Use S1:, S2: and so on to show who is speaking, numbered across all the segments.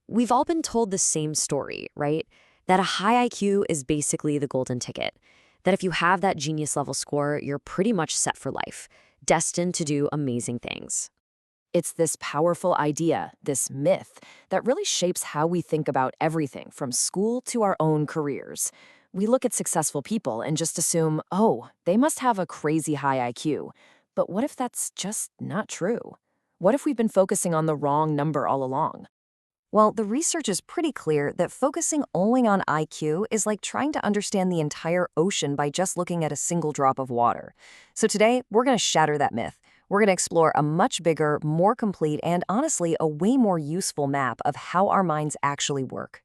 S1: We've all been told the same story, right? That a high IQ is basically the golden ticket. That if you have that genius level score, you're pretty much set for life, destined to do amazing things.
S2: It's this powerful idea, this myth, that really shapes how we think about everything from school to our own careers. We look at successful people and just assume, oh, they must have a crazy high IQ. But what if that's just not true? What if we've been focusing on the wrong number all along? Well, the research is pretty clear that focusing only on IQ is like trying to understand the entire ocean by just looking at a single drop of water. So today, we're going to shatter that myth. We're going to explore a much bigger, more complete, and honestly, a way more useful map of how our minds actually work.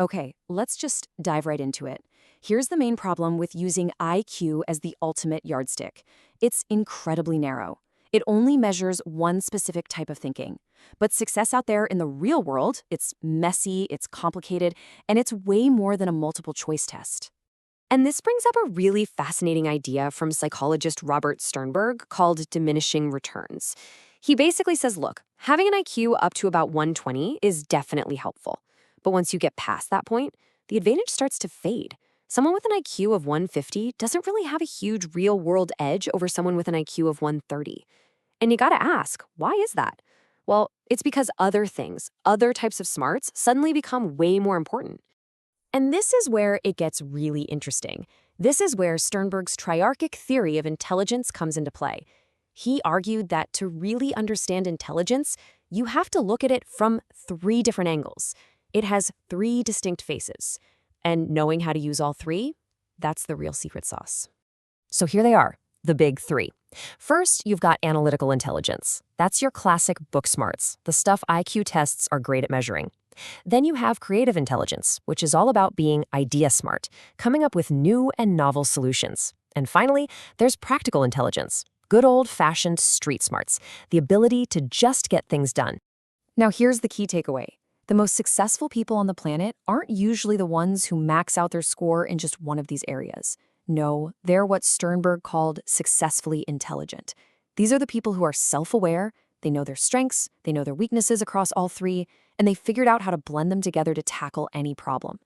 S2: Okay, let's just dive right into it. Here's the main problem with using IQ as the ultimate yardstick. It's incredibly narrow. It only measures one specific type of thinking. But success out there in the real world, it's messy, it's complicated, and it's way more than a multiple choice test.
S1: And this brings up a really fascinating idea from psychologist Robert Sternberg called diminishing returns. He basically says, look, having an IQ up to about 120 is definitely helpful. But once you get past that point, the advantage starts to fade. Someone with an IQ of 150 doesn't really have a huge real-world edge over someone with an IQ of 130. And you gotta ask, why is that? Well, it's because other things, other types of smarts, suddenly become way more important. And this is where it gets really interesting. This is where Sternberg's Triarchic theory of intelligence comes into play. He argued that to really understand intelligence, you have to look at it from 3 different angles. It has 3 distinct faces. And knowing how to use all 3, that's the real secret sauce.
S2: So here they are, the big 3. First, you've got analytical intelligence. That's your classic book smarts, the stuff IQ tests are great at measuring. Then you have creative intelligence, which is all about being idea smart, coming up with new and novel solutions. And finally, there's practical intelligence, good old-fashioned street smarts, the ability to just get things done. Now here's the key takeaway. The most successful people on the planet aren't usually the ones who max out their score in just one of these areas. No, they're what Sternberg called successfully intelligent. These are the people who are self-aware, they know their strengths, they know their weaknesses across all 3, and they figured out how to blend them together to tackle any problem.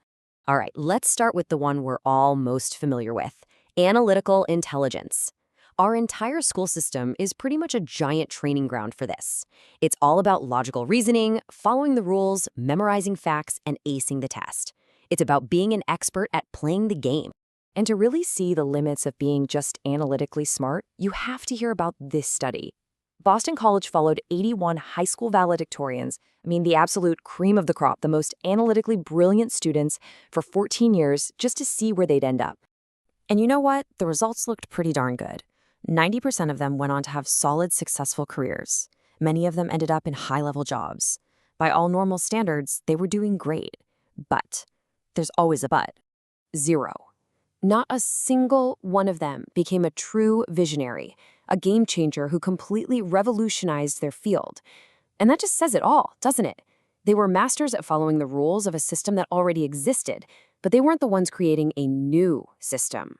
S1: All right, let's start with the one we're all most familiar with, analytical intelligence. Our entire school system is pretty much a giant training ground for this. It's all about logical reasoning, following the rules, memorizing facts, and acing the test. It's about being an expert at playing the game. And to really see the limits of being just analytically smart, you have to hear about this study. Boston College followed 81 high school valedictorians, the absolute cream of the crop, the most analytically brilliant students, for 14 years just to see where they'd end up. And you know what? The results looked pretty darn good. 90% of them went on to have solid, successful careers. Many of them ended up in high-level jobs. By all normal standards, they were doing great. But there's always a but. 0. Not a single one of them became a true visionary, a game changer who completely revolutionized their field. And that just says it all, doesn't it? They were masters at following the rules of a system that already existed, but they weren't the ones creating a new system.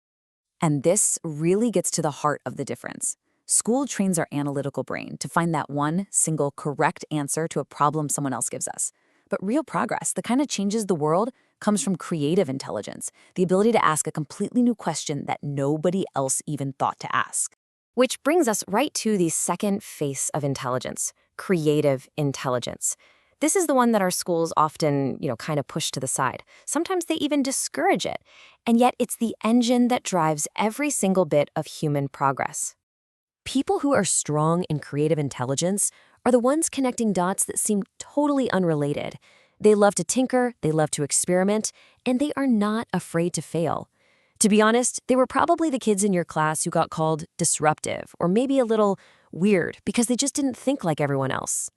S2: And this really gets to the heart of the difference. School trains our analytical brain to find that one single correct answer to a problem someone else gives us. But real progress, the kind that changes the world, comes from creative intelligence, the ability to ask a completely new question that nobody else even thought to ask.
S1: Which brings us right to the second face of intelligence, creative intelligence. This is the one that our schools often, kind of push to the side. Sometimes they even discourage it. And yet it's the engine that drives every single bit of human progress. People who are strong in creative intelligence are the ones connecting dots that seem totally unrelated. They love to tinker, they love to experiment, and they are not afraid to fail. To be honest, they were probably the kids in your class who got called disruptive or maybe a little weird because they just didn't think like everyone else.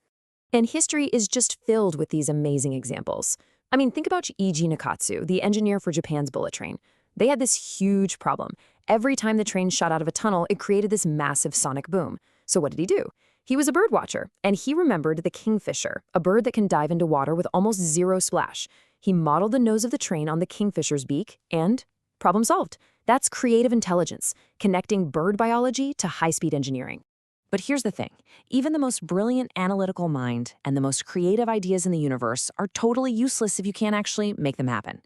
S1: And history is just filled with these amazing examples. Think about Eiji Nakatsu, the engineer for Japan's bullet train. They had this huge problem. Every time the train shot out of a tunnel, it created this massive sonic boom. So what did he do? He was a bird watcher, and he remembered the kingfisher, a bird that can dive into water with almost 0 splash. He modeled the nose of the train on the kingfisher's beak, and problem solved. That's creative intelligence, connecting bird biology to high-speed engineering.
S2: But here's the thing. Even the most brilliant analytical mind and the most creative ideas in the universe are totally useless if you can't actually make them happen.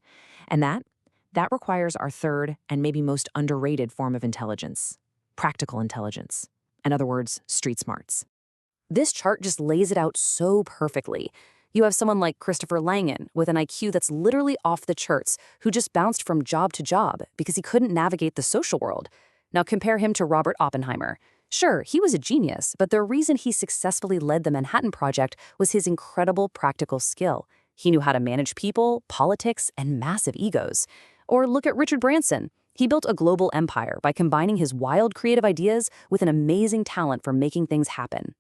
S2: And that requires our third and maybe most underrated form of intelligence, practical intelligence. In other words, street smarts.
S1: This chart just lays it out so perfectly. You have someone like Christopher Langan with an IQ that's literally off the charts, who just bounced from job to job because he couldn't navigate the social world. Now compare him to Robert Oppenheimer. Sure, he was a genius, but the reason he successfully led the Manhattan Project was his incredible practical skill. He knew how to manage people, politics, and massive egos. Or look at Richard Branson. He built a global empire by combining his wild creative ideas with an amazing talent for making things happen.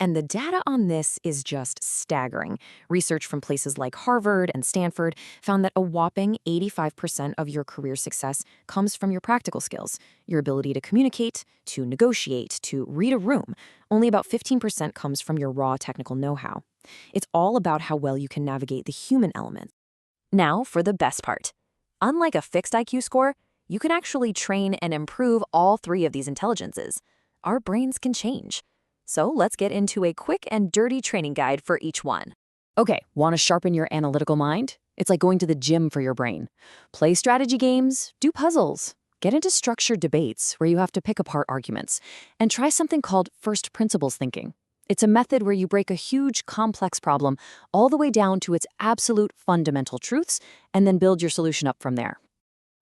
S2: And the data on this is just staggering. Research from places like Harvard and Stanford found that a whopping 85% of your career success comes from your practical skills, your ability to communicate, to negotiate, to read a room. Only about 15% comes from your raw technical know-how. It's all about how well you can navigate the human element. Now for the best part. Unlike a fixed IQ score, you can actually train and improve all three of these intelligences. Our brains can change. So let's get into a quick and dirty training guide for each one. Okay, want to sharpen your analytical mind? It's like going to the gym for your brain. Play strategy games, do puzzles, get into structured debates where you have to pick apart arguments, and try something called first principles thinking. It's a method where you break a huge, complex problem all the way down to its absolute fundamental truths and then build your solution up from there.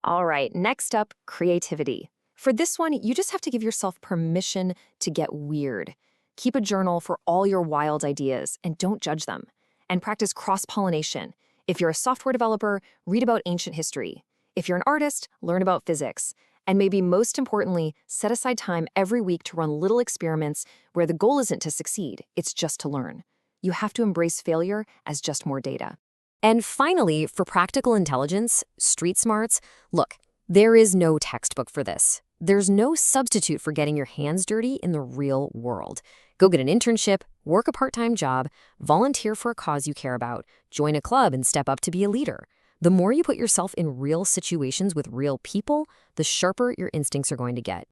S2: All right, next up, creativity. For this one, you just have to give yourself permission to get weird. Keep a journal for all your wild ideas and don't judge them. And practice cross-pollination. If you're a software developer, read about ancient history. If you're an artist, learn about physics. And maybe most importantly, set aside time every week to run little experiments where the goal isn't to succeed, it's just to learn. You have to embrace failure as just more data.
S1: And finally, for practical intelligence, street smarts, look, there is no textbook for this. There's no substitute for getting your hands dirty in the real world. Go get an internship, work a part-time job, volunteer for a cause you care about, join a club and step up to be a leader. The more you put yourself in real situations with real people, the sharper your instincts are going to get.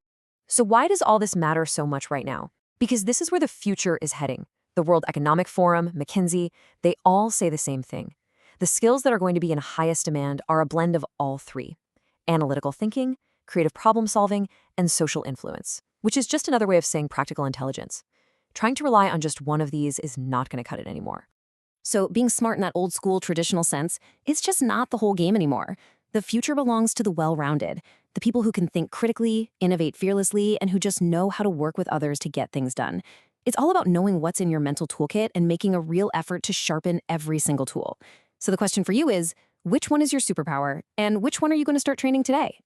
S2: So why does all this matter so much right now? Because this is where the future is heading. The World Economic Forum, McKinsey, they all say the same thing. The skills that are going to be in highest demand are a blend of all three: analytical thinking, creative problem solving, and social influence, which is just another way of saying practical intelligence. Trying to rely on just one of these is not going to cut it anymore. So being smart in that old school traditional sense, it's just not the whole game anymore. The future belongs to the well-rounded, the people who can think critically, innovate fearlessly, and who just know how to work with others to get things done. It's all about knowing what's in your mental toolkit and making a real effort to sharpen every single tool. So the question for you is, which one is your superpower, and which one are you going to start training today?